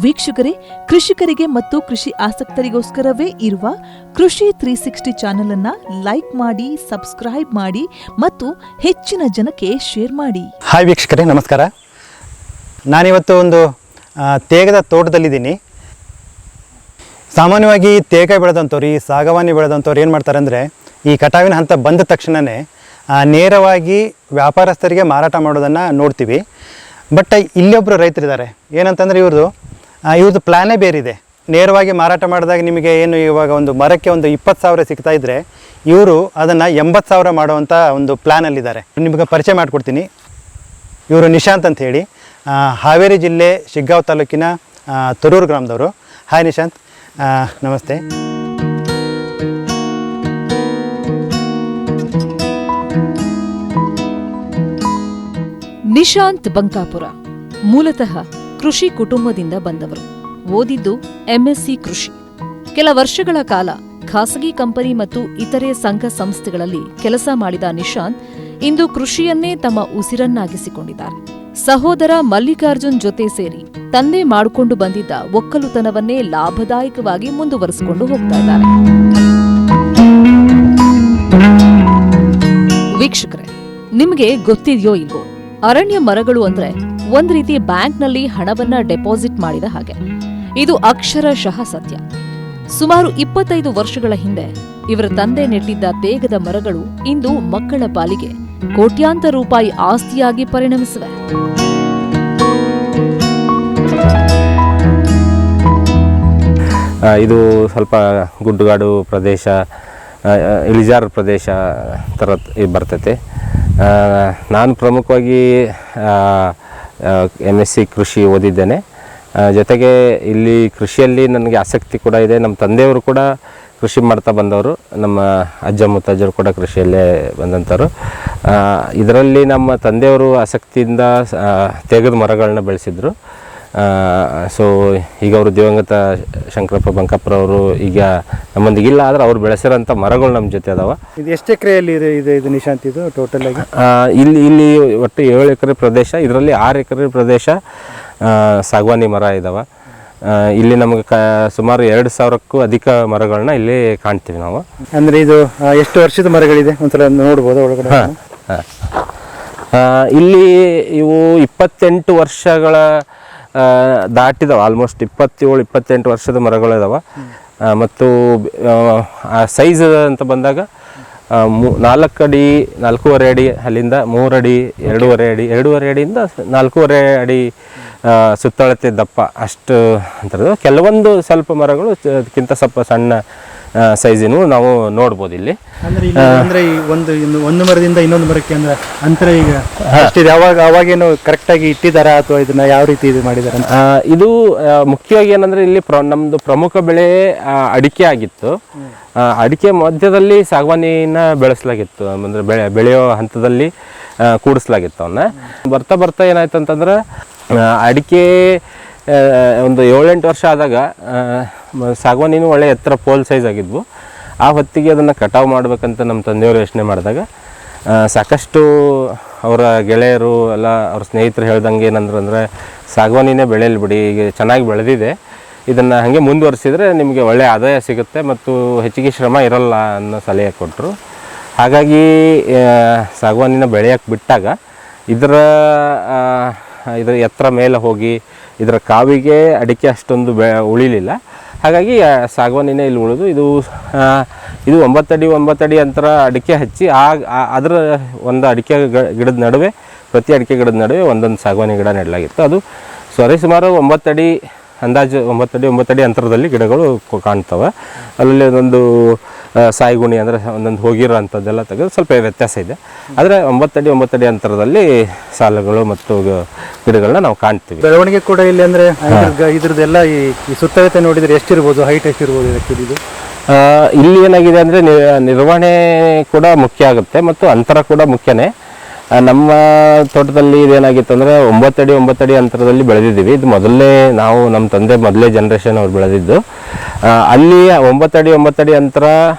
ವೀಕ್ಷಕರೇ, ಕೃಷಿಕರಿಗೆ ಮತ್ತು ಕೃಷಿ ಆಸಕ್ತರಿಗೋಸ್ಕರವೇ ಇರುವ ಕೃಷಿ 360 ಚಾನೆಲ್ ಅನ್ನ ಲೈಕ್ ಮಾಡಿ, ಸಬ್ಸ್ಕ್ರೈಬ್ ಮಾಡಿ ಮತ್ತು ಹೆಚ್ಚಿನ ಜನಕ್ಕೆ ಶೇರ್ ಮಾಡಿ. ಹಾಯ್ ವೀಕ್ಷಕರೇ, ನಮಸ್ಕಾರ. ನಾನಿವತ್ತು ಒಂದು ತೇಗದ ತೋಟದಲ್ಲಿದ್ದೀನಿ. ಸಾಮಾನ್ಯವಾಗಿ ತೇಗ ಬೆಳೆದಂಥವ್ರು, ಈ ಸಾಗವಾನಿ ಬೆಳೆದಂಥವ್ರು ಏನು ಮಾಡ್ತಾರೆ ಅಂದರೆ, ಈ ಕಟಾವಿನ ಹಂತ ಬಂದ ತಕ್ಷಣವೇ ನೇರವಾಗಿ ವ್ಯಾಪಾರಸ್ಥರಿಗೆ ಮಾರಾಟ ಮಾಡೋದನ್ನು ನೋಡ್ತೀವಿ. ಬಟ್ ಇಲ್ಲೊಬ್ಬರು ರೈತರಿದ್ದಾರೆ. ಏನಂತಂದರೆ ಇವ್ರದ್ದು ಪ್ಲ್ಯಾನೇ ಬೇರಿದೆ. ನೇರವಾಗಿ ಮಾರಾಟ ಮಾಡಿದಾಗ ನಿಮಗೆ ಏನು ಇವಾಗ ಒಂದು ಮರಕ್ಕೆ ಒಂದು 20,000 ಸಿಗ್ತಾ ಇದ್ದರೆ, ಇವರು ಅದನ್ನು 80,000 ಮಾಡುವಂಥ ಒಂದು ಪ್ಲ್ಯಾನಲ್ಲಿದ್ದಾರೆ. ನಿಮಗೆ ಪರಿಚಯ ಮಾಡಿಕೊಡ್ತೀನಿ. ಇವರು ನಿಶಾಂತ್ ಅಂತ ಹೇಳಿ, ಹಾವೇರಿ ಜಿಲ್ಲೆ ಶಿಗ್ಗಾಂವ್ ತಾಲೂಕಿನ ತೊರೂರು ಗ್ರಾಮದವರು. ಹಾಯ್ ನಿಶಾಂತ್, ನಮಸ್ತೆ. ನಿಶಾಂತ್ ಬಂಕಾಪುರ ಮೂಲತಃ ಕೃಷಿ ಕುಟುಂಬದಿಂದ ಬಂದವರು. ಓದಿದ್ದು MSc ಕೃಷಿ. ಕೆಲ ವರ್ಷಗಳ ಕಾಲ ಖಾಸಗಿ ಕಂಪನಿ ಮತ್ತು ಇತರೆ ಸಂಘ ಸಂಸ್ಥೆಗಳಲ್ಲಿ ಕೆಲಸ ಮಾಡಿದ ನಿಶಾಂತ್ ಇಂದು ಕೃಷಿಯನ್ನೇ ತಮ್ಮ ಉಸಿರನ್ನಾಗಿಸಿಕೊಂಡಿದ್ದಾರೆ. ಸಹೋದರ ಮಲ್ಲಿಕಾರ್ಜುನ್ ಜೊತೆ ಸೇರಿ ತಂದೆ ಮಾಡಿಕೊಂಡು ಬಂದಿದ್ದ ಒಕ್ಕಲುತನವನ್ನೇ ಲಾಭದಾಯಕವಾಗಿ ಮುಂದುವರಿಸಿಕೊಂಡು ಹೋಗ್ತಾ ಇದ್ದಾರೆ. ವೀಕ್ಷಕರೇ, ನಿಮಗೆ ಗೊತ್ತಿದೆಯೋ ಇಲ್ವೋ, ಅರಣ್ಯ ಮರಗಳು ಅಂದ್ರೆ ಒಂದ್ ರೀತಿ ಬ್ಯಾಂಕ್ನಲ್ಲಿ ಹಣವನ್ನ ಡೆಪಾಸಿಟ್ ಮಾಡಿದ ಹಾಗೆ. ಇದು ಅಕ್ಷರಶಃ ಸತ್ಯ. ಸುಮಾರು 25 ವರ್ಷಗಳ ಹಿಂದೆ ಇವರ ತಂದೆ ನೆಟ್ಟಿದ್ದ ತೇಗದ ಮರಗಳು ಇಂದು ಮಕ್ಕಳ ಪಾಲಿಗೆ ಕೋಟ್ಯಾಂತರ ರೂಪಾಯಿ ಆಸ್ತಿಯಾಗಿ ಪರಿಣಮಿಸಿವೆ. ಇದು ಸ್ವಲ್ಪ ಗುಡ್ಡುಗಾಡು ಪ್ರದೇಶ, ಇಳಿಜಾರು ಪ್ರದೇಶ ಥರ ಬರ್ತೈತೆ. ನಾನು ಪ್ರಮುಖವಾಗಿ MSc ಕೃಷಿ ಓದಿದ್ದೇನೆ. ಜೊತೆಗೆ ಇಲ್ಲಿ ಕೃಷಿಯಲ್ಲಿ ನನಗೆ ಆಸಕ್ತಿ ಕೂಡ ಇದೆ. ನಮ್ಮ ತಂದೆಯವರು ಕೂಡ ಕೃಷಿ ಮಾಡ್ತಾ ಬಂದವರು. ನಮ್ಮ ಅಜ್ಜ ಮುತ್ತಜ್ಜರು ಕೂಡ ಕೃಷಿಯಲ್ಲೇ ಬಂದಂಥವ್ರು. ಇದರಲ್ಲಿ ನಮ್ಮ ತಂದೆಯವರು ಆಸಕ್ತಿಯಿಂದ ತೇಗದ ಮರಗಳನ್ನ ಬೆಳೆಸಿದ್ರು. ಸೊ ಈಗ ಅವರು ದಿವಂಗತ ಶಂಕರಪ್ಪ ಬಂಕಾಪುರವರು ಈಗ ನಮ್ಮೊಂದಿಗಿಲ್ಲ, ಆದರೆ ಅವ್ರು ಬೆಳೆಸಿರೋಂಥ ಮರಗಳು ನಮ್ಮ ಜೊತೆ ಅದಾವ. ಇದು ಎಷ್ಟು ಎಕರೆಯಲ್ಲಿ ಇದೆ ಇದು ನಿಶಾಂತ್? ಇದು ಟೋಟಲ್ ಆಗಿ ಇಲ್ಲಿ ಒಟ್ಟು 7 ಎಕರೆ ಪ್ರದೇಶ, ಇದರಲ್ಲಿ 6 ಎಕರೆ ಪ್ರದೇಶ ಸಾಗವಾನಿ ಮರ ಇದಾವೆ. ಇಲ್ಲಿ ನಮಗೆ ಸುಮಾರು 2,000ಕ್ಕೂ ಅಧಿಕ ಮರಗಳನ್ನ ಇಲ್ಲಿ ಕಾಣ್ತೀವಿ ನಾವು. ಅಂದರೆ ಇದು ಎಷ್ಟು ವರ್ಷದ ಮರಗಳಿದೆ ಒಂದ್ಸಲ ನೋಡ್ಬೋದು ಒಳಗಡೆ? ಇಲ್ಲಿ ಇವು 28 ವರ್ಷಗಳ ದಾಟಿದಾವೆ. ಆಲ್ಮೋಸ್ಟ್ 27-28 ವರ್ಷದ ಮರಗಳು ಇದಾವೆ. ಮತ್ತು ಸೈಜ್ ಅಂತ ಬಂದಾಗ 4 ಅಡಿ 4.5 ಅಡಿ, ಅಲ್ಲಿಂದ 3 ಅಡಿ 2.5 ಅಡಿ, 2.5 ಅಡಿಯಿಂದ 4.5 ಅಡಿ ಸುತ್ತಳತೆ ದಪ್ಪ ಅಷ್ಟು ಅಂತಾರೆ. ಕೆಲವೊಂದು ಸ್ವಲ್ಪ ಮರಗಳು ಅದಕ್ಕಿಂತ ಸ್ವಲ್ಪ ಸಣ್ಣ ಸೈಜಿನೂ ನಾವು ನೋಡ್ಬೋದು ಇಲ್ಲಿ. ಅಂದರೆ ಒಂದು ಮರದಿಂದ ಇನ್ನೊಂದು ಮರಕ್ಕೆ ಅಂದ್ರೆ ಅಂತರ ಈಗ ಅವಾಗೇನು ಕರೆಕ್ಟಾಗಿ ಇಟ್ಟಿದ್ದಾರಾ ಅಥವಾ ಇದನ್ನ ಯಾವ ರೀತಿ ಇದು ಮಾಡಿದಾರೆ? ಇದು ಮುಖ್ಯವಾಗಿ ಏನಂದ್ರೆ ಇಲ್ಲಿ ನಮ್ದು ಪ್ರಮುಖ ಬೆಳೆ ಅಡಿಕೆ ಆಗಿತ್ತು. ಅಡಿಕೆ ಮಧ್ಯದಲ್ಲಿ ಸಾಗವಾನಿನ ಬೆಳೆಸಲಾಗಿತ್ತು. ಅಂದ್ರೆ ಬೆಳೆಯೋ ಹಂತದಲ್ಲಿ ಕೂಡಿಸಲಾಗಿತ್ತು ಅವನ್ನ. ಬರ್ತಾ ಬರ್ತಾ ಏನಾಯ್ತು ಅಂತಂದ್ರೆ, ಅಡಿಕೆ ಒಂದು 7-8 ವರ್ಷ ಆದಾಗ ಸಾಗವಾನಿನೂ ಒಳ್ಳೆ ಎತ್ತರ ಪೋಲ್ ಸೈಜ್ ಆಗಿದ್ವು. ಆ ಹೊತ್ತಿಗೆ ಅದನ್ನು ಕಟಾವು ಮಾಡ್ಬೇಕಂತ ನಮ್ಮ ತಂದೆಯವರು ಯೋಚನೆ ಮಾಡಿದಾಗ ಸಾಕಷ್ಟು ಅವರ ಗೆಳೆಯರು ಎಲ್ಲ ಅವ್ರ ಸ್ನೇಹಿತರು ಹೇಳ್ದಂಗೆ ಏನಂದ್ರೆ, ಸಾಗವಾನಿನೇ ಬೆಳೆಯಲಿ ಬಿಡಿ, ಈಗ ಚೆನ್ನಾಗಿ ಬೆಳೆದಿದೆ, ಇದನ್ನು ಹಾಗೆ ಮುಂದುವರಿಸಿದರೆ ನಿಮಗೆ ಒಳ್ಳೆಯ ಆದಾಯ ಸಿಗುತ್ತೆ ಮತ್ತು ಹೆಚ್ಚಿಗೆ ಶ್ರಮ ಇರೋಲ್ಲ ಅನ್ನೋ ಸಲಹೆ ಕೊಟ್ಟರು. ಹಾಗಾಗಿ ಸಾಗವಾನಿನ ಬೆಳೆಯೋಕ್ಕೆ ಬಿಟ್ಟಾಗ ಇದರ ಎತ್ತರ ಮೇಲೆ ಹೋಗಿ ಇದರ ಕಾವಿಗೆ ಅಡಿಕೆ ಅಷ್ಟೊಂದು ಉಳಿಲಿಲ್ಲ. ಹಾಗಾಗಿ ಸಾಗವಾನಿನೇ ಇಲ್ಲಿ ಉಳಿದು ಇದು 9 ಅಡಿ ಅಂತರ ಅಡಿಕೆ ಹಚ್ಚಿ ಅದರ ಒಂದು ಅಡಿಕೆ ಗಿಡದ ನಡುವೆ, ಪ್ರತಿ ಅಡಿಕೆ ಗಿಡದ ನಡುವೆ ಒಂದೊಂದು ಸಾಗವಾನಿ ಗಿಡ ನೆಡಲಾಗಿತ್ತು. ಅದು ಸುಮಾರು 9 ಅಡಿ, ಅಂದಾಜು 9 ಅಡಿ ಅಂತರದಲ್ಲಿ ಗಿಡಗಳು ಕಾಣ್ತವೆ. ಅಲ್ಲಿ ಒಂದೊಂದು ಸಾಯಿಗುಣಿ ಅಂದರೆ ಒಂದೊಂದು ಹೋಗಿರೋ ಅಂಥದ್ದೆಲ್ಲ ತೆಗೆದು ಸ್ವಲ್ಪ ವ್ಯತ್ಯಾಸ ಇದೆ. ಆದರೆ 9 ಅಡಿ ಅಂತರದಲ್ಲಿ ಸಾಲುಗಳು ಮತ್ತು ಗಿಡಗಳನ್ನ ನಾವು ಕಾಣ್ತೀವಿ. ಬೆಳವಣಿಗೆ ಕೂಡ ಇಲ್ಲಿ ಅಂದರೆ ಇದ್ರದ್ದೆಲ್ಲ ಈ ಸುತ್ತಳತೆ ನೋಡಿದರೆ ಎಷ್ಟಿರ್ಬೋದು, ಹೈಟ್ ಎಷ್ಟಿರ್ಬೋದು ಇದು? ಇಲ್ಲಿ ಏನಾಗಿದೆ ಅಂದರೆ ನಿರ್ವಹಣೆ ಕೂಡ ಮುಖ್ಯ ಆಗುತ್ತೆ ಮತ್ತು ಅಂತರ ಕೂಡ ಮುಖ್ಯನೇ. ನಮ್ಮ ತೋಟದಲ್ಲಿ ಇದೇನಾಗಿತ್ತು ಅಂದರೆ 9 ಅಡಿ ಅಂತರದಲ್ಲಿ ಬೆಳೆದಿದ್ದೀವಿ. ಇದು ನಮ್ಮ ತಂದೆ ಮೊದಲೇ ಜನ್ರೇಷನ್ ಅವ್ರು ಬೆಳೆದಿದ್ದು. ಅಲ್ಲಿ 9 ಅಡಿ ಅಂತರ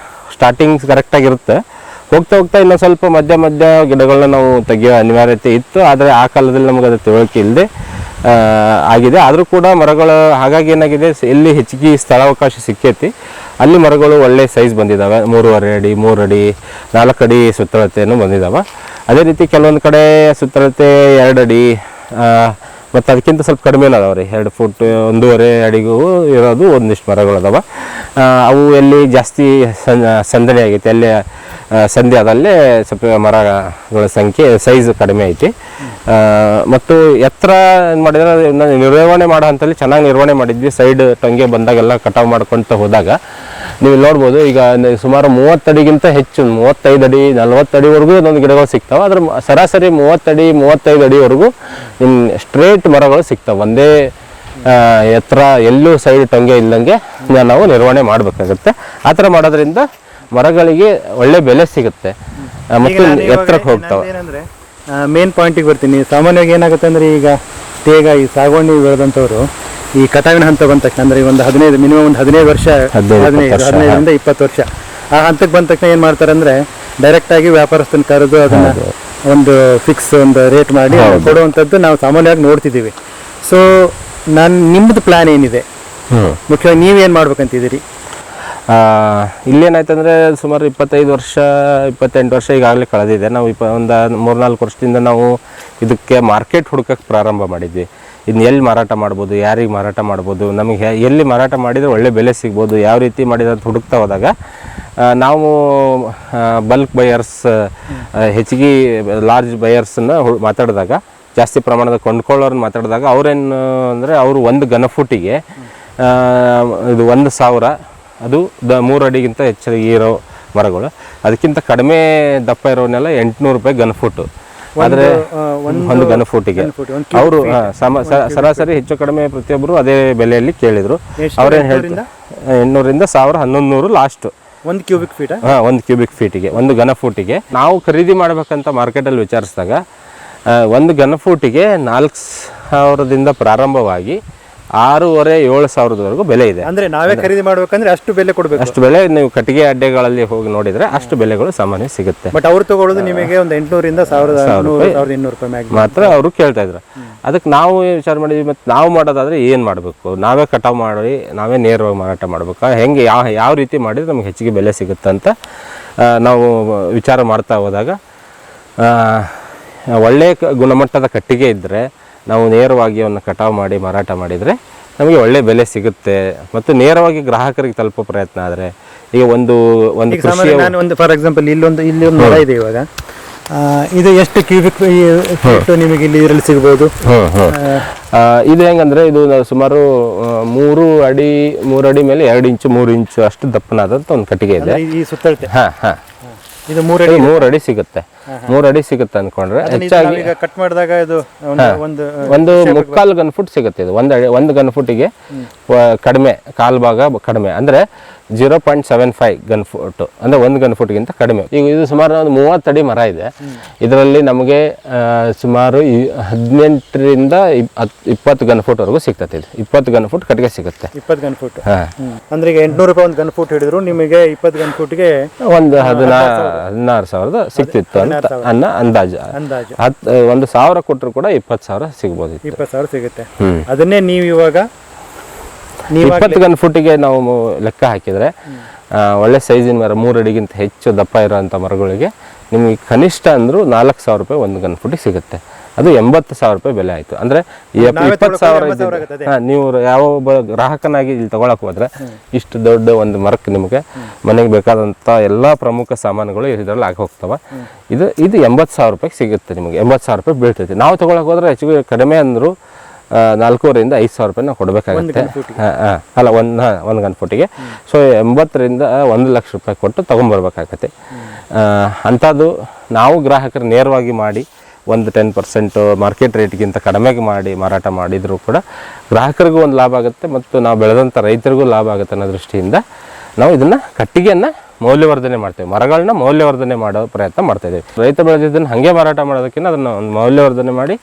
ಸ್ಟಾರ್ಟಿಂಗ್ ಕರೆಕ್ಟಾಗಿರುತ್ತೆ. ಹೋಗ್ತಾ ಹೋಗ್ತಾ ಇನ್ನೂ ಸ್ವಲ್ಪ ಮಧ್ಯ ಗಿಡಗಳನ್ನ ನಾವು ತೆಗೆಯೋ ಅನಿವಾರ್ಯತೆ ಇತ್ತು. ಆದರೆ ಆ ಕಾಲದಲ್ಲಿ ನಮಗೆ ಅದು ತಿಳುವಳಿಕೆ ಇಲ್ಲದೆ ಆಗಿದೆ. ಆದರೂ ಕೂಡ ಮರಗಳು ಹಾಗಾಗಿ ಏನಾಗಿದೆ, ಎಲ್ಲಿ ಹೆಚ್ಚಿಗೆ ಸ್ಥಳಾವಕಾಶ ಸಿಕ್ಕೈತಿ ಅಲ್ಲಿ ಮರಗಳು ಒಳ್ಳೆ ಸೈಜ್ ಬಂದಿದ್ದಾವೆ. 3.5 ಅಡಿ 3 ಅಡಿ 4 ಅಡಿ ಸುತ್ತಳತೆಯನ್ನು ಬಂದಿದ್ದಾವೆ. ಅದೇ ರೀತಿ ಕೆಲವೊಂದು ಕಡೆ ಸುತ್ತಳತೆ 2 ಅಡಿ ಮತ್ತು ಅದಕ್ಕಿಂತ ಸ್ವಲ್ಪ ಕಡಿಮೆನೂ ಅದಾವೆ ರೀ. 2 ಫುಟ್ 1.5 ಅಡಿಗೂ ಇರೋದು ಒಂದಿಷ್ಟು ಮರಗಳು ಅದಾವೆ. ಅವು ಎಲ್ಲಿ ಜಾಸ್ತಿ ಸಂದಣಿ ಆಗೈತಿ ಅಲ್ಲಿ ಸಂಧಿ ಆದಲ್ಲೇ ಸ್ವಲ್ಪ ಮರಗಳ ಸಂಖ್ಯೆ ಸೈಜ್ ಕಡಿಮೆ ಐತಿ. ಮತ್ತು ಎತ್ತರ ಏನು ಮಾಡಿದ್ರೆ ನಿರ್ವಹಣೆ ಮಾಡೋ ಹಂತಲ್ಲಿ ಚೆನ್ನಾಗಿ ನಿರ್ವಹಣೆ ಮಾಡಿದ್ವಿ. ಸೈಡ್ ಟೊಂಗೆ ಬಂದಾಗೆಲ್ಲ ಕಟಾವು ಮಾಡ್ಕೊತ ಹೋದಾಗ ನೀವು ನೋಡ್ಬೋದು, ಈಗ ಸುಮಾರು 30 ಅಡಿಗಿಂತ ಹೆಚ್ಚು 35 ಅಡಿ 40 ಅಡಿವರೆಗೂ ಒಂದೊಂದು ಗಿಡಗಳು ಸಿಗ್ತಾವೆ. ಅದ್ರ ಸರಾಸರಿ 30 ಅಡಿ 35 ಅಡಿವರೆಗೂ ಸ್ಟ್ರೇಟ್ ಮರಗಳು ಸಿಗ್ತಾವೆ. ಒಂದೇ ಎತ್ತರ ಎಲ್ಲೂ ಸೈಡ್ ಟೊಂಗೆ ಇಲ್ಲಂಗೆ ನಾವು ನಿರ್ವಹಣೆ ಮಾಡಬೇಕಾಗುತ್ತೆ. ಆ ಥರ ಮಾಡೋದ್ರಿಂದ ಮರಗಳಿಗೆ ಒಳ್ಳೆ ಬೆಲೆ ಸಿಗುತ್ತೆ ಮತ್ತು ಎತ್ತರಕ್ಕೆ ಹೋಗ್ತಾವೆ. ಏನಂದರೆ ಮೇನ್ ಪಾಯಿಂಟಿಗೆ ಬರ್ತೀನಿ. ಸಾಮಾನ್ಯವಾಗಿ ಏನಾಗುತ್ತೆ ಅಂದರೆ, ಈಗ ತೇಗ ಈ ಸಾಗುವಾನಿ ಬೆಳೆದಂಥವ್ರು ಈ ಕಟಾವಿನ ಹಂತ ಬಂದ ತಕ್ಷಣ, ಅಂದರೆ ಒಂದು 15 ಮಿನಿಮಮ್ ಒಂದು 15 ವರ್ಷ 15ರಿಂದ 20 ವರ್ಷ ಆ ಹಂತಕ್ಕೆ ಬಂದ ತಕ್ಷಣ ಏನು ಮಾಡ್ತಾರೆ ಅಂದರೆ, ಡೈರೆಕ್ಟಾಗಿ ವ್ಯಾಪಾರಸ್ಥನ ಕರೆದು ಅದನ್ನು ಒಂದು ಫಿಕ್ಸ್ ಒಂದು ರೇಟ್ ಮಾಡಿ ಕೊಡುವಂಥದ್ದು ನಾವು ಸಾಮಾನ್ಯವಾಗಿ ನೋಡ್ತಿದ್ದೀವಿ. ಸೊ ನಿಮ್ಮದು ಪ್ಲ್ಯಾನ್ ಏನಿದೆ, ಮುಖ್ಯವಾಗಿ ನೀವೇನು ಮಾಡ್ಬೇಕಂತಿದ್ದೀರಿ? ಇಲ್ಲೇನಾಯ್ತು ಅಂದರೆ ಸುಮಾರು 25 ವರ್ಷ 28 ವರ್ಷ ಈಗಾಗಲೇ ಕಳೆದಿದೆ. ನಾವು ಒಂದು 3-4 ವರ್ಷದಿಂದ ನಾವು ಇದಕ್ಕೆ ಮಾರ್ಕೆಟ್ ಹುಡುಕಕ್ಕೆ ಪ್ರಾರಂಭ ಮಾಡಿದ್ವಿ. ಇದನ್ನ ಎಲ್ಲಿ ಮಾರಾಟ ಮಾಡ್ಬೋದು, ಯಾರಿಗೆ ಮಾರಾಟ ಮಾಡ್ಬೋದು, ನಮಗೆ ಎಲ್ಲಿ ಮಾರಾಟ ಮಾಡಿದರೆ ಒಳ್ಳೆ ಬೆಲೆ ಸಿಗ್ಬೋದು, ಯಾವ ರೀತಿ ಮಾಡಿದ್ರೆ ಅಂತ ಹುಡುಕ್ತಾ ಹೋದಾಗ ನಾವು ಬಲ್ಕ್ ಬಯರ್ಸ್, ಹೆಚ್ಚಿಗೆ ಲಾರ್ಜ್ ಬಯರ್ಸನ್ನು ಮಾತಾಡಿದಾಗ, ಜಾಸ್ತಿ ಪ್ರಮಾಣದ ಕೊಂಡ್ಕೊಳ್ಳೋರನ್ನ ಮಾತಾಡಿದಾಗ ಅವ್ರೇನು ಅಂದರೆ, ಅವರು ಒಂದು ಘನಫೂಟಿಗೆ ಇದು 1,000, ಅದು 3 ಅಡಿಗಿಂತ ಹೆಚ್ಚಿಗೆ ಇರೋ ಮರಗಳು, ಅದಕ್ಕಿಂತ ಕಡಿಮೆ ದಪ್ಪ ಇರೋನೆಲ್ಲ 800 ರೂಪಾಯಿ ಘನಫೂಟು. ಆದರೆ ಒಂದು ಘನಫೂಟಿಗೆ ಅವರು ಸರಾಸರಿ ಹೆಚ್ಚು ಕಡಿಮೆ ಪ್ರತಿಯೊಬ್ಬರು ಅದೇ ಬೆಲೆಯಲ್ಲಿ ಕೇಳಿದರು. ಅವ್ರೇನು ಹೇಳ್ತಾರೆ, 800ರಿಂದ 1000 1100 ಲಾಸ್ಟ್. 1 cubic feet? 1 ಕ್ಯೂಬಿಕ್ ಫೀಟಿಗೆ, 1 ಘನಫೂಟಿಗೆ. ನಾವು ಖರೀದಿ ಮಾಡ್ಬೇಕಂತ ಮಾರ್ಕೆಟಲ್ಲಿ ವಿಚಾರಿಸಿದಾಗ 1 ಘನಫೂಟಿಗೆ 4,000ದಿಂದ ಪ್ರಾರಂಭವಾಗಿ 6,500-7,000ವರೆಗೂ ಬೆಲೆ ಇದೆ. ಅಂದರೆ ನಾವೇ ಖರೀದಿ ಮಾಡ್ಬೇಕಂದ್ರೆ ಅಷ್ಟು ಬೆಲೆ ಕೊಡಬೇಕು. ಅಷ್ಟು ಬೆಲೆ ನೀವು ಕಟ್ಟಿಗೆ ಅಡ್ಡೆಗಳಲ್ಲಿ ಹೋಗಿ ನೋಡಿದ್ರೆ ಅಷ್ಟು ಬೆಲೆಗಳು ಸಾಮಾನ್ಯ ಸಿಗುತ್ತೆ. ಬಟ್ ಅವ್ರು ತಗೊಳ್ಳೋದು ನಿಮಗೆ ಒಂದು 800ರಿಂದ 1,200 ರೂಪಾಯಿ ಮಾತ್ರ ಅವರು ಕೇಳ್ತಾ ಇದ್ರು. ಅದಕ್ಕೆ ನಾವು ವಿಚಾರ ಮಾಡಿದ್ವಿ, ಮತ್ತು ನಾವು ಮಾಡೋದಾದ್ರೆ ಏನು ಮಾಡಬೇಕು, ನಾವೇ ಕಟಾವು ಮಾಡಿ ನಾವೇ ನೇರವಾಗಿ ಮಾರಾಟ ಮಾಡ್ಬೇಕಾ, ಹೆಂಗೆ ಯಾವ ರೀತಿ ಮಾಡಿದ್ರೆ ನಮ್ಗೆ ಹೆಚ್ಚಿಗೆ ಬೆಲೆ ಸಿಗುತ್ತೆ ಅಂತ ನಾವು ವಿಚಾರ ಮಾಡ್ತಾ ಹೋದಾಗ, ಒಳ್ಳೆಯ ಗುಣಮಟ್ಟದ ಕಟ್ಟಿಗೆ ಇದ್ದರೆ ನಾವು ನೇರವಾಗಿ ಅವನ್ನ ಕಟಾವು ಮಾಡಿ ಮಾರಾಟ ಮಾಡಿದರೆ ನಮಗೆ ಒಳ್ಳೆ ಬೆಲೆ ಸಿಗುತ್ತೆ. ಮತ್ತು ನೇರವಾಗಿ ಗ್ರಾಹಕರಿಗೆ ತಲುಪೋ ಪ್ರಯತ್ನ ಆದರೆ, ಈಗ ಒಂದು ನಾನು ಒಂದು ಫಾರ್ ಎಕ್ಸಾಂಪಲ್ ಇಲ್ಲಿ ಒಂದು ಮರ ಇದೆ ಇವಾಗ, ಇದು ಎಷ್ಟು ಕ್ಯೂಬಿಕ್ ಫೀಟ್ ನಿಮಗೆ ಇಲ್ಲಿ ಇದರಲ್ಲಿ ಸಿಗ್ಬೋದು? ಇದು ಹೆಂಗಂದ್ರೆ, ಇದು ಸುಮಾರು 3 ಅಡಿ ಮೇಲೆ 2 ಇಂಚು 3 ಇಂಚು ಅಷ್ಟು ದಪ್ಪನಾದಂಥ ಒಂದು ಕಟ್ಟಿಗೆ ಇದೆ. ಈ ಸುತ್ತಳತೆ ಇದು 3 ಅಡಿ ಸಿಗುತ್ತೆ. 3 ಅಡಿ ಸಿಗುತ್ತೆ ಅನ್ಕೊಂಡ್ರೆ ಹೆಚ್ಚಾಗಿ ಕಟ್ ಮಾಡಿದಾಗ ಇದು ಒಂದು 3/4 ಘನಫುಟ್ ಸಿಗುತ್ತೆ. ಇದು 1 ಘನಫುಟಿಗೆ ಕಡಿಮೆ, ಕಾಲು ಭಾಗ ಕಡಿಮೆ, ಅಂದ್ರೆ 0.75 ಘನಫುಟ್, ಅಂದ್ರೆ 1 ಘನಫುಟ್ಗಿಂತ ಕಡಿಮೆ. ಈಗ ಇದು ಸುಮಾರು ಒಂದು 30 ಅಡಿ ಮರ ಇದೆ. ಇದರಲ್ಲಿ ನಮಗೆ ಸುಮಾರು 18ರಿಂದ 20 ಘನಫುಟ್ವರೆಗೂ ಸಿಗ್ತದೆ. ಇದು 20 ಘನಫುಟ್ ಕಟ್ಟಿಗೆ ಸಿಗುತ್ತೆ. 20 ಘನಫುಟ್ ಅಂದ್ರೆ ಈಗ 800 ರೂಪಾಯಿ 1 ಘನಫುಟ್ ಹಿಡಿದ್ರು ನಿಮಗೆ 20 ಘನಫುಟ್ಗೆ ಒಂದು 16,000 ಸಿಕ್ತಿತ್ತು ಅಂತ ಅಂದಾಜು. 1,000 ಕೊಟ್ಟರು ಕೂಡ 20,000 ಸಿಗ್ಬೋದು. 20,000 ಸಿಗುತ್ತೆ. ಅದನ್ನೇ ನೀವು ಇವಾಗ 20 ಘನಫುಟಿಗೆ ನಾವು ಲೆಕ್ಕ ಹಾಕಿದರೆ ಒಳ್ಳೆ ಸೈಜಿನ ಮರ, 3 ಅಡಿಗಿಂತ ಹೆಚ್ಚು ದಪ್ಪ ಇರೋಂಥ ಮರಗಳಿಗೆ ನಿಮಗೆ ಕನಿಷ್ಠ ಅಂದರೂ 4,000 ರೂಪಾಯಿ 1 ಘನಫುಟಿಗೆ ಸಿಗುತ್ತೆ. ಅದು 80,000 ರೂಪಾಯಿ ಬೆಲೆ ಆಯಿತು. ಅಂದರೆ 20,000 ನೀವು ಯಾವ ಒಬ್ಬ ಗ್ರಾಹಕನಾಗಿ ಇಲ್ಲಿ ತಗೊಳಕ್ಕೆ ಹೋದ್ರೆ ಇಷ್ಟು ದೊಡ್ಡ ಒಂದು ಮರಕ್ಕೆ ನಿಮಗೆ ಮನೆಗೆ ಬೇಕಾದಂಥ ಎಲ್ಲ ಪ್ರಮುಖ ಸಾಮಾನುಗಳು ಇದರಲ್ಲಿ ಆಗಿ ಹೋಗ್ತವೆ. ಇದು 80,000 ರೂಪಾಯಿಗೆ ಸಿಗುತ್ತೆ. ನಿಮಗೆ 80,000 ರೂಪಾಯಿ ಬೀಳ್ತೈತಿ. ನಾವು ತಗೊಳಕ್ಕೆ ಹೋದ್ರೆ ಹೆಚ್ಚು ಕಡಿಮೆ ಅಂದರೂ 4,500ರಿಂದ 5,000 ರೂಪಾಯಿ ನಾವು ಕೊಡಬೇಕಾಗತ್ತೆ. ಅಲ್ಲ, ಒಂದು ಘನಫುಟಿಗೆ. ಸೊ 80ರಿಂದ 1,00,000 ರೂಪಾಯಿ ಕೊಟ್ಟು ತೊಗೊಂಬರ್ಬೇಕಾಗತ್ತೆ. ಅಂಥದ್ದು ನಾವು ಗ್ರಾಹಕರು ನೇರವಾಗಿ ಮಾಡಿ ಒಂದು 10% ಮಾರ್ಕೆಟ್ ರೇಟ್ಗಿಂತ ಕಡಿಮೆಗೆ ಮಾಡಿ ಮಾರಾಟ ಮಾಡಿದರೂ ಕೂಡ ಗ್ರಾಹಕರಿಗೂ ಒಂದು ಲಾಭ ಆಗುತ್ತೆ ಮತ್ತು ನಾವು ಬೆಳೆದಂಥ ರೈತರಿಗೂ ಲಾಭ ಆಗುತ್ತೆ ಅನ್ನೋ ದೃಷ್ಟಿಯಿಂದ ನಾವು ಇದನ್ನು ಕಟ್ಟಿಗೆಯನ್ನು ಮೌಲ್ಯವರ್ಧನೆ ಮಾಡ್ತೇವೆ. ಮರಗಳನ್ನ ಮೌಲ್ಯವರ್ಧನೆ ಮಾಡೋ ಪ್ರಯತ್ನ ಮಾಡ್ತಾಯಿದ್ದೀವಿ. ರೈತ ಬೆಳೆದಿದ್ದನ್ನು ಹಾಗೆ ಮಾರಾಟ ಮಾಡೋದಕ್ಕಿಂತ ಅದನ್ನು ಒಂದು ಮೌಲ್ಯವರ್ಧನೆ ಮಾಡಿ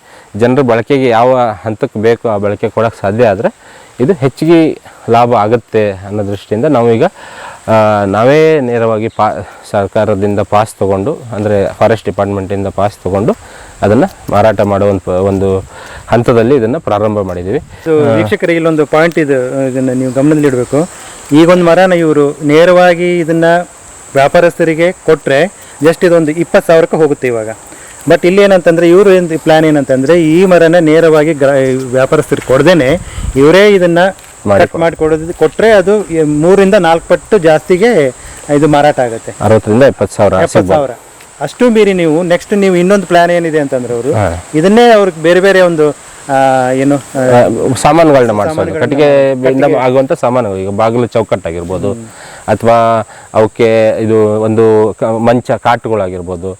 ಜನರ ಬಳಕೆಗೆ ಯಾವ ಹಂತಕ್ಕೆ ಬೇಕು ಆ ಬಳಕೆ ಕೊಡೋಕ್ಕೆ ಸಾಧ್ಯ ಆದರೆ ಇದು ಹೆಚ್ಚಿಗೆ ಲಾಭ ಆಗುತ್ತೆ ಅನ್ನೋ ದೃಷ್ಟಿಯಿಂದ ನಾವೀಗ ನಾವೇ ನೇರವಾಗಿ ಸರ್ಕಾರದಿಂದ ಪಾಸ್ ತೊಗೊಂಡು, ಅಂದರೆ ಫಾರೆಸ್ಟ್ ಡಿಪಾರ್ಟ್ಮೆಂಟಿಂದ ಪಾಸ್ ತೊಗೊಂಡು ಅದನ್ನು ಮಾರಾಟ ಮಾಡುವ ಒಂದು ಹಂತದಲ್ಲಿ ಇದನ್ನು ಪ್ರಾರಂಭ ಮಾಡಿದ್ದೀವಿ. ವೀಕ್ಷಕರಿಗೆ ಇಲ್ಲೊಂದು ಪಾಯಿಂಟ್ ಇದು, ಇದನ್ನು ನೀವು ಗಮನದಲ್ಲಿಡಬೇಕು. ಈಗೊಂದು ಮರನ ಇವರು ನೇರವಾಗಿ ಇದನ್ನು ವ್ಯಾಪಾರಸ್ಥರಿಗೆ ಕೊಟ್ಟರೆ ಜಸ್ಟ್ ಇದೊಂದು 20,000ಕ್ಕೆ ಹೋಗುತ್ತೆ ಇವಾಗ. ಬಟ್ ಇಲ್ಲಿ ಏನಂತಂದರೆ ಇವರು ಏನು ಪ್ಲ್ಯಾನ್ ಏನಂತಂದರೆ ಈ ಮರನ ನೇರವಾಗಿ ವ್ಯಾಪಾರಸ್ಥರಿಗೆ ಕೊಡದೇನೆ ಇವರೇ ಇದನ್ನು ಕಟ್ ಮಾಡಿ ಕೊಟ್ಟರೆ ಅದು 3ರಿಂದ 4 ಪಟ್ಟು ಜಾಸ್ತಿಗೆ ಇದು ಮಾರಾಟ ಆಗುತ್ತೆ. 60ರಿಂದ 70,000 ಅಷ್ಟು ಮೀರಿ ನೀವು ನೆಕ್ಸ್ಟ್ ನೀವು ಇನ್ನೊಂದು ಪ್ಲಾನ್ ಏನಿದೆ ಅಂತಂದ್ರೆ ಅವರು ಇದನ್ನೇ ಅವ್ರಿಗೆ ಬೇರೆ ಬೇರೆ ಒಂದು ಏನು ಸಾಮಾನುಗಳನ್ನ ಮಾಡಿಸೋದು, ಕಟ್ಟಿಗೆಯಿಂದ ಆಗುವಂಥ ಸಾಮಾನುಗಳು, ಈಗ ಬಾಗಿಲು ಚೌಕಟ್ಟಾಗಿರ್ಬೋದು ಅಥವಾ ಅವಕ್ಕೆ ಇದು ಒಂದು ಮಂಚ ಕಾಟುಗಳಾಗಿರ್ಬೋದು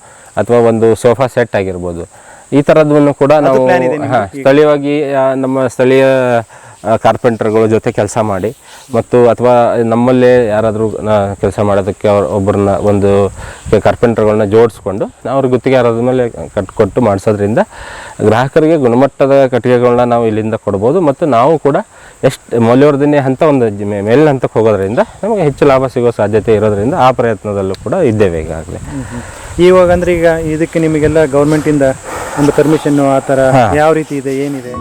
ಅಥವಾ ಒಂದು ಸೋಫಾ ಸೆಟ್ ಆಗಿರ್ಬೋದು, ಈ ಥರದನ್ನು ಕೂಡ ನಾವು ಸ್ಥಳೀಯವಾಗಿ ನಮ್ಮ ಸ್ಥಳೀಯ ಕಾರ್ಪೆಂಟರ್ಗಳ ಜೊತೆ ಕೆಲಸ ಮಾಡಿ ಮತ್ತು ಅಥವಾ ನಮ್ಮಲ್ಲೇ ಯಾರಾದರೂ ಕೆಲಸ ಮಾಡೋದಕ್ಕೆ ಒಬ್ಬರನ್ನ ಒಂದು ಕಾರ್ಪೆಂಟರ್ಗಳನ್ನ ಜೋಡಿಸ್ಕೊಂಡು ಅವ್ರ ಗುತ್ತಿಗೆದಾರರ ಮೇಲೆ ಕೊಟ್ಟು ಮಾಡಿಸೋದ್ರಿಂದ ಗ್ರಾಹಕರಿಗೆ ಗುಣಮಟ್ಟದ ಕಟ್ಟಿಗೆಗಳನ್ನ ನಾವು ಇಲ್ಲಿಂದ ಕೊಡ್ಬೋದು ಮತ್ತು ನಾವು ಕೂಡ ಎಷ್ಟು ಮೌಲ್ಯವರ್ಧನೆ ಹಂತ ಒಂದು ಮೇಲಿನ ಹಂತಕ್ಕೆ ಹೋಗೋದ್ರಿಂದ ನಮಗೆ ಹೆಚ್ಚು ಲಾಭ ಸಿಗೋ ಸಾಧ್ಯತೆ ಇರೋದ್ರಿಂದ ಆ ಪ್ರಯತ್ನದಲ್ಲೂ ಕೂಡ ಇದ್ದೇವೆ ಈಗಾಗಲೇ. ಇವಾಗ ಅಂದ್ರೆ ಈಗ ಇದಕ್ಕೆ ನಿಮಗೆಲ್ಲ ಗೌರ್ಮೆಂಟಿಂದ ಒಂದು ಪರ್ಮಿಷನ್ನು ಆ ಥರ ಯಾವ ರೀತಿ ಇದೆ, ಏನಿದೆ?